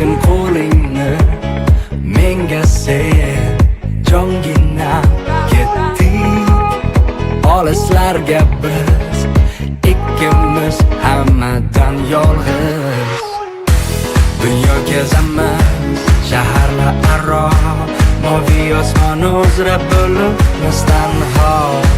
lekin qo'lingni menga sen jongina ketdik olislarga biz ikkimiz hammadan yolg'iz. Dunyo kezamiz shaharlar aro, moviy osmon uzra bo'libmiz tanho.